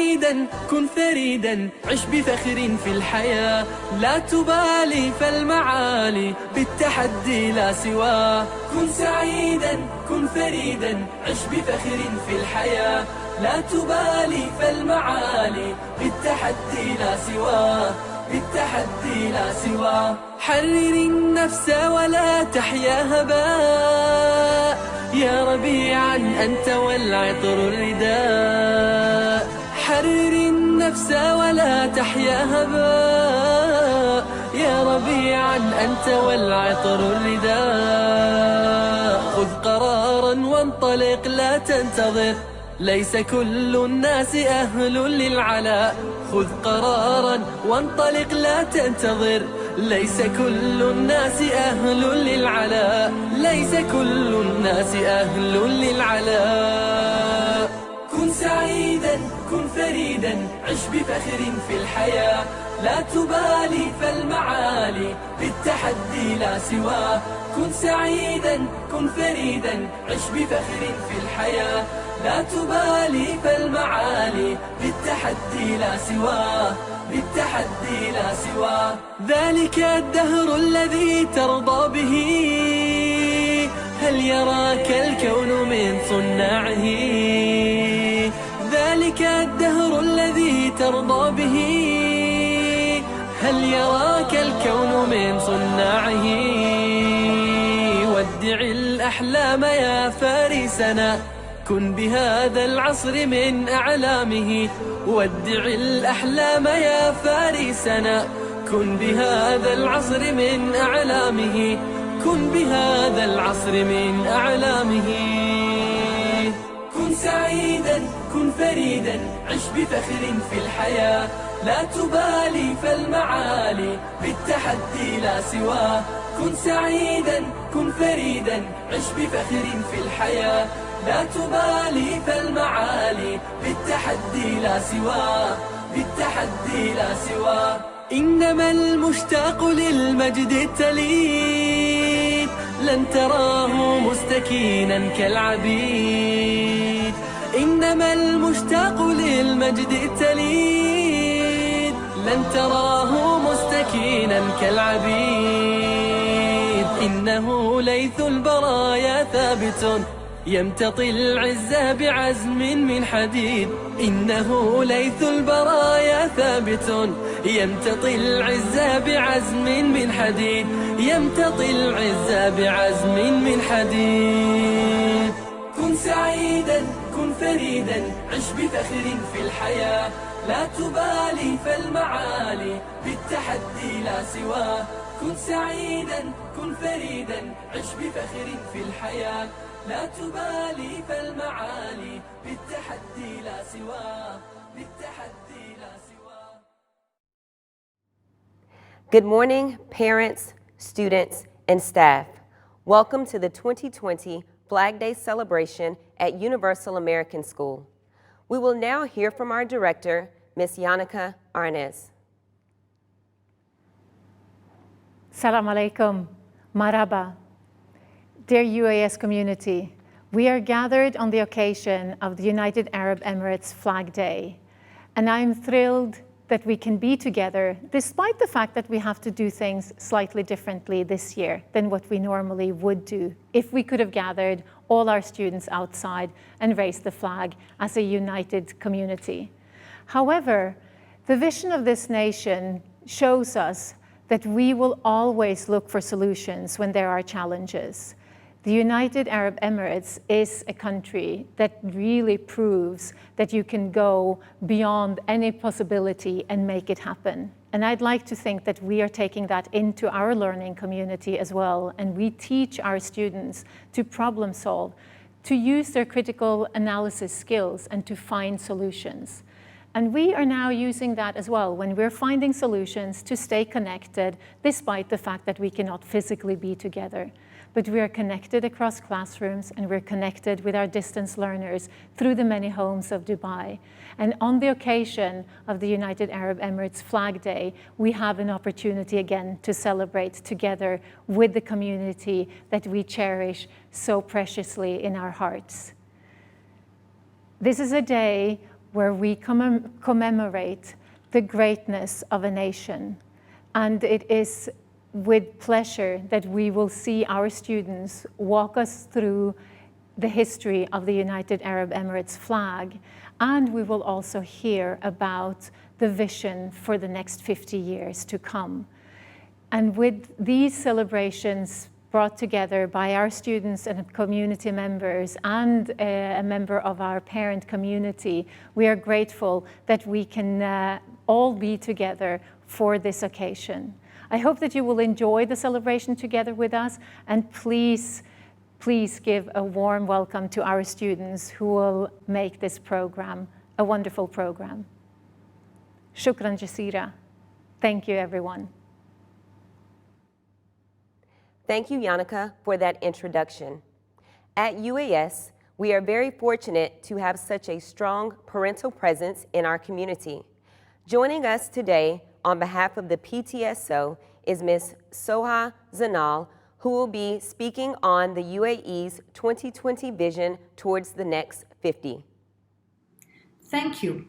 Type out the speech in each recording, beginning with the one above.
سعيدا كن فريدا عش بفخر في الحياة لا تبالي فالمعالي بالتحدي لا سواه كن سعيدا كن فريدا عش بفخر في الحياة لا تبالي فالمعالي بالتحدي لا سواه بالتحدي لا سواه حرر النفس ولا تحيا هباء يا ربيعا أنت والعطر الرداء حرر النفس ولا تحيا هباء يا ربيعا أنت والعطر الرداء خذ قرارا وانطلق لا تنتظر ليس كل الناس أهل للعلاء خذ قرارا وانطلق لا تنتظر ليس كل الناس أهل للعلاء ليس كل الناس أهل للعلاء كن سعيدا كن فريدا عش بفخر في الحياة لا تبالي فالمعالي بالتحدي لا سواه كن سعيدا كن فريدا عش بفخر في الحياة لا تبالي فالمعالي بالتحدي لا سواه بالتحدي لا سواه ذلك الدهر الذي ترضى به هل يراك الكون من صناعه ذلك الدهر الذي ترضى به هل يراك الكون من صناعه ودع الأحلام يا فارسنا كن بهذا العصر من أعلامه ودع الأحلام يا فارسنا كن بهذا العصر من أعلامه كن بهذا العصر من أعلامه كن سعيدا كن فريدا عش بفخر في الحياة لا تبالي فالمعالي بالتحدي لا سواه كن سعيدا كن فريدا عش بفخر في الحياة لا تبالي فالمعالي بالتحدي لا سواه بالتحدي لا سواه إنما المشتاق للمجد التليد لن تراه مستكينا كالعبيد إنما المشتاق للمجد التليد لن تراه مستكينا كالعبيد إنه ليث البرايا ثابت يمتطي العز بعزم من حديد إنه ليث البرايا ثابت يمتطي العز بعزم من حديد يمتطي العز بعزم من حديد كن سعيدا كن فريدا عش بفخر في الحياة لا تبالي فالمعالي بالتحدي لا سواه كن سعيدا كن فريدا عش بفخر في الحياة لا تبالي فالمعالي بالتحدي لا سواه بالتحدي لا سواه. Good morning, parents, students, and staff. Welcome to the 2020 Flag Day celebration at Universal American School. We will now hear from our director, Ms. Yannicka Arnez. Salam alaikum, marhaba. Dear UAS community, we are gathered on the occasion of the United Arab Emirates Flag Day, and I'm thrilled that we can be together despite the fact that we have to do things slightly differently this year than what we normally would do if we could have gathered all our students outside and raised the flag as a united community. However, the vision of this nation shows us that we will always look for solutions when there are challenges. The United Arab Emirates is a country that really proves that you can go beyond any possibility and make it happen. And I'd like to think that we are taking that into our learning community as well, and we teach our students to problem solve, to use their critical analysis skills and to find solutions. And we are now using that as well when we're finding solutions to stay connected despite the fact that we cannot physically be together. But we are connected across classrooms and we're connected with our distance learners through the many homes of Dubai. And on the occasion of the United Arab Emirates Flag Day, we have an opportunity again to celebrate together with the community that we cherish so preciously in our hearts. This is a day where we commemorate the greatness of a nation. And it is with pleasure that we will see our students walk us through the history of the United Arab Emirates flag, and we will also hear about the vision for the next 50 years to come. And with these celebrations brought together by our students and community members and a member of our parent community, we are grateful that we can all be together for this occasion. I hope that you will enjoy the celebration together with us, and please give a warm welcome to our students who will make this program a wonderful program. Shukran jasira. Thank you, everyone. Thank you, Yannicka, for that introduction. At UAS, we are very fortunate to have such a strong parental presence in our community. Joining us today on behalf of the PTSO is Ms. Soha Zanal, who will be speaking on the UAE's 2020 vision towards the next 50. Thank you.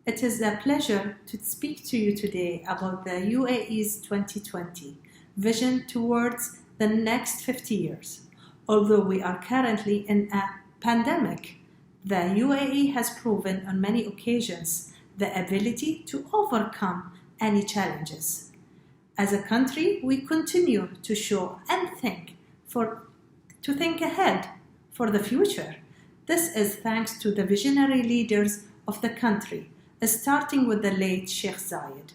It is a pleasure to speak to you today about the UAE's 2020 vision towards the next 50 years. Although we are currently in a pandemic, the UAE has proven on many occasions the ability to overcome any challenges. As a country, we continue to show and to think ahead for the future. This is thanks to the visionary leaders of the country, starting with the late Sheikh Zayed.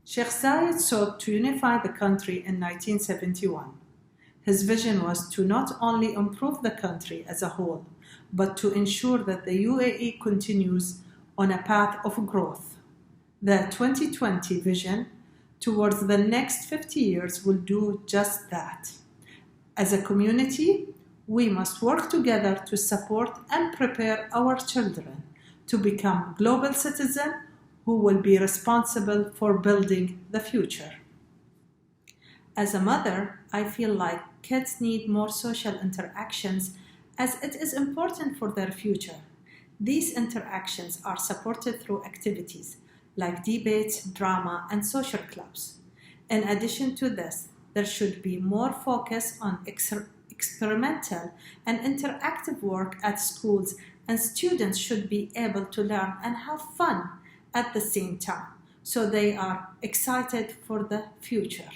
Sheikh Zayed sought to unify the country in 1971. His vision was to not only improve the country as a whole, but to ensure that the UAE continues on a path of growth. The 2020 vision towards the next 50 years will do just that. As a community, we must work together to support and prepare our children to become global citizens who will be responsible for building the future. As a mother, I feel like kids need more social interactions as it is important for their future. These interactions are supported through activities like debates, drama, and social clubs. In addition to this, there should be more focus on experimental and interactive work at schools, and students should be able to learn and have fun at the same time, so they are excited for the future.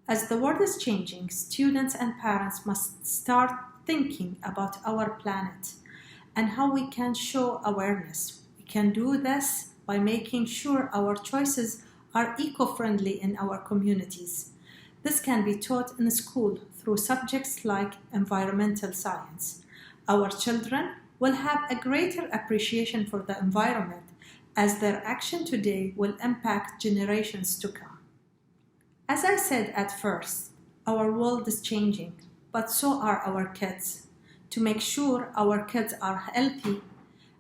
As the world is changing, students and parents must start thinking about our planet and how we can show awareness. We can do this by making sure our choices are eco-friendly in our communities. This can be taught in school through subjects like environmental science. Our children will have a greater appreciation for the environment as their action today will impact generations to come. As I said at first, our world is changing, but so are our kids. To make sure our kids are healthy,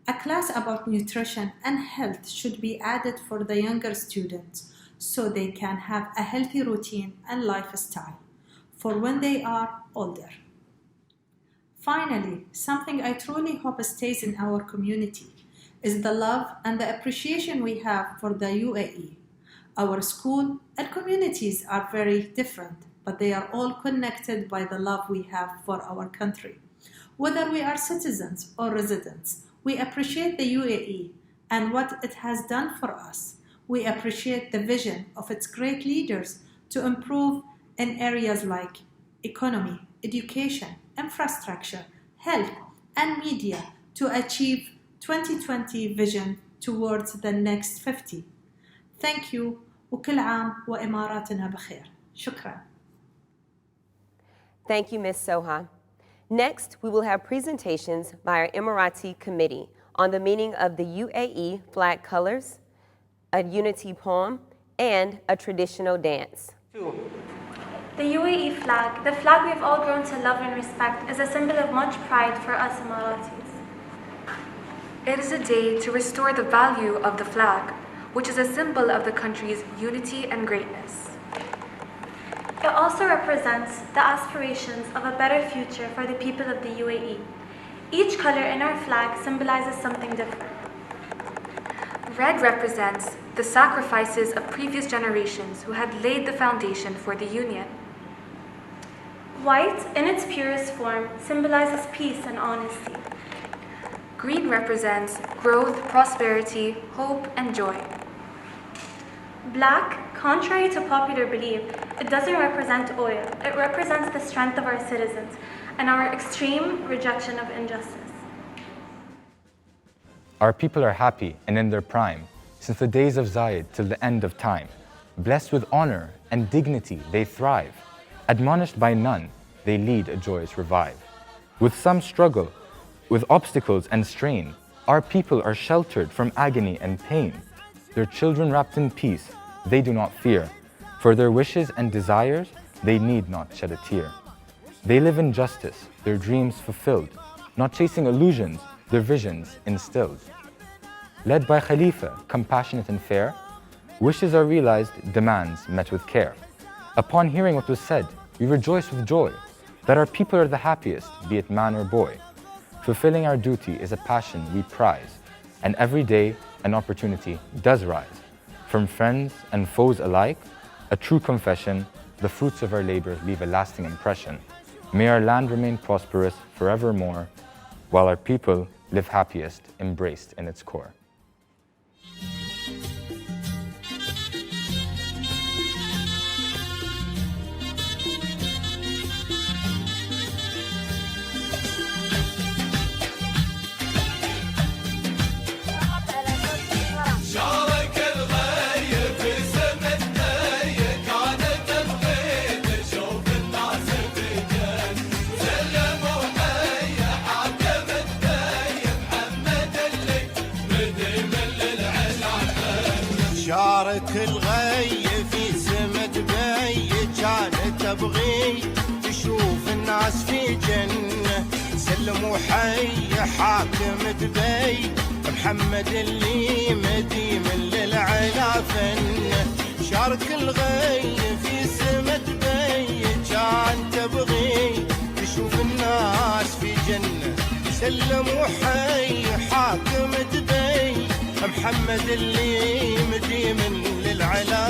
a class about nutrition and health should be added for the younger students so they can have a healthy routine and lifestyle for when they are older. Finally, something I truly hope stays in our community is the love and the appreciation we have for the UAE. Our school and communities are very different, but they are all connected by the love we have for our country. Whether we are citizens or residents, we appreciate the UAE and what it has done for us. We appreciate the vision of its great leaders to improve in areas like economy, education, infrastructure, health, and media to achieve 2020 vision towards the next 50. Thank you. وكل عام وإماراتنا بخير. شكرا. Thank you, Ms. Soha. Next, we will have presentations by our Emirati committee on the meaning of the UAE flag colors, a unity poem, and a traditional dance. The UAE flag, the flag we've all grown to love and respect, is a symbol of much pride for us Emiratis. It is a day to restore the value of the flag, which is a symbol of the country's unity and greatness. It also represents the aspirations of a better future for the people of the UAE. Each color in our flag symbolizes something different. Red represents the sacrifices of previous generations who had laid the foundation for the Union. White, in its purest form, symbolizes peace and honesty. Green represents growth, prosperity, hope, and joy. Black, contrary to popular belief, it doesn't represent oil. It represents the strength of our citizens and our extreme rejection of injustice. Our people are happy and in their prime, since the days of Zayed till the end of time. Blessed with honor and dignity, they thrive. Admonished by none, they lead a joyous revive. With some struggle, with obstacles and strain, our people are sheltered from agony and pain. Their children wrapped in peace, they do not fear. For their wishes and desires, they need not shed a tear. They live in justice, their dreams fulfilled, not chasing illusions, their visions instilled. Led by Khalifa, compassionate and fair, wishes are realized, demands met with care. Upon hearing what was said, we rejoice with joy that our people are the happiest, be it man or boy. Fulfilling our duty is a passion we prize, and every day an opportunity does rise. From friends and foes alike, a true confession, the fruits of our labor leave a lasting impression. May our land remain prosperous forevermore, while our people live happiest, embraced in its core. شارك الغي في سمة بي كانت تبغي تشوف الناس في جنة سلم وحي حاكم دبي محمد اللي مديم للعلا فنه شارك الغي في سمة بي كان تبغي تشوف الناس في جنة سلم وحي حاكم دبي محمد اللي مديم للعلا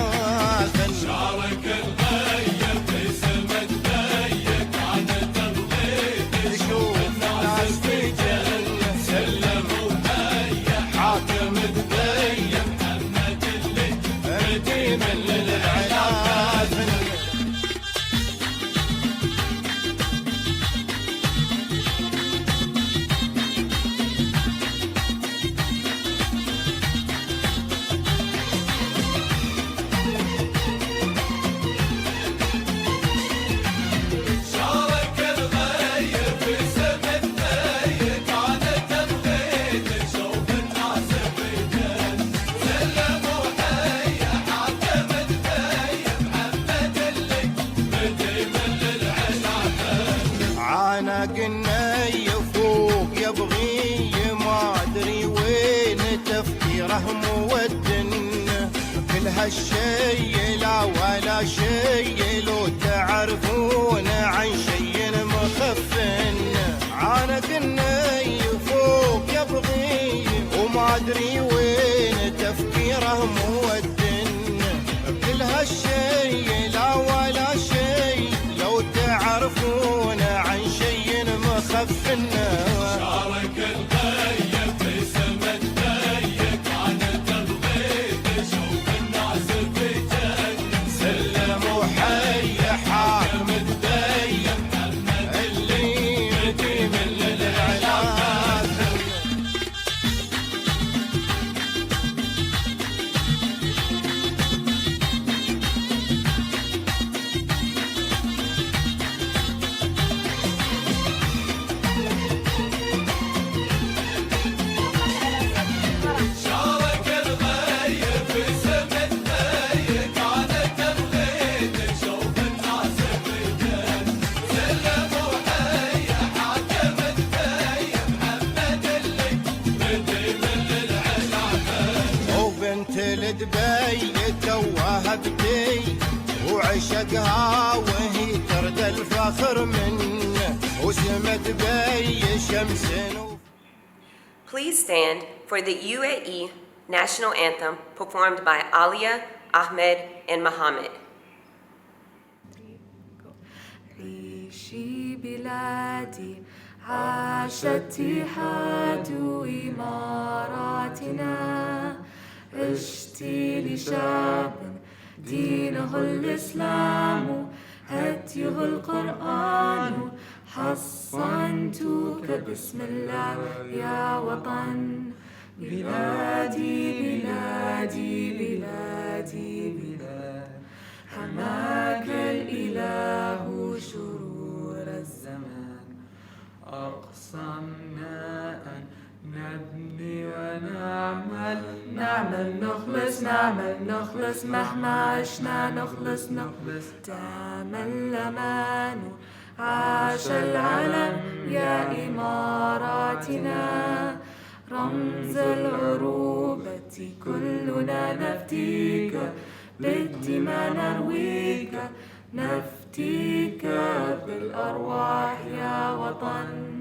فن شارك الغيب في سمة بي كانت تبغي تشوف الناس في جنة سلم وهي حاكم دبي محمد اللي مديم للعلا فن قلنا يفوق يبغي ما ادري وين تفكيره مودن كل هالشي لا ولا شي لو تعرفون عن شي مخفن عانا قلنا يفوق يبغي وما ادري وين تفكيره مودن كل هالشي لا ولا شي لو تعرفون عن شي مخفنا شارك الغيب في سمة بي كانت تبغي تشوف الناس في جنة سلم وحي حاكم دبي اللي مديم للعلاج دبي توها بدي وعشقها وهي ترد الفخر منه وسمة دبي شمس. Please stand for the UAE National Anthem performed by Alia, Ahmed, and Muhammad. عيشي بلادي عاش اتحاد إماراتنا عشتي لشعب دينه الإسلام هديه القرآن حصنتك بسم الله يا وطن بلادي بلادي بلادي بلاد حماك الإله شرور الزمان أقسمنا أن نبني ونعمل نخلص مهما عشنا نخلص دام الأمان عاش العلم يا إماراتنا رمز العروبة كلنا نفديك بالدماء نرويك نفديك بالأرواح يا وطن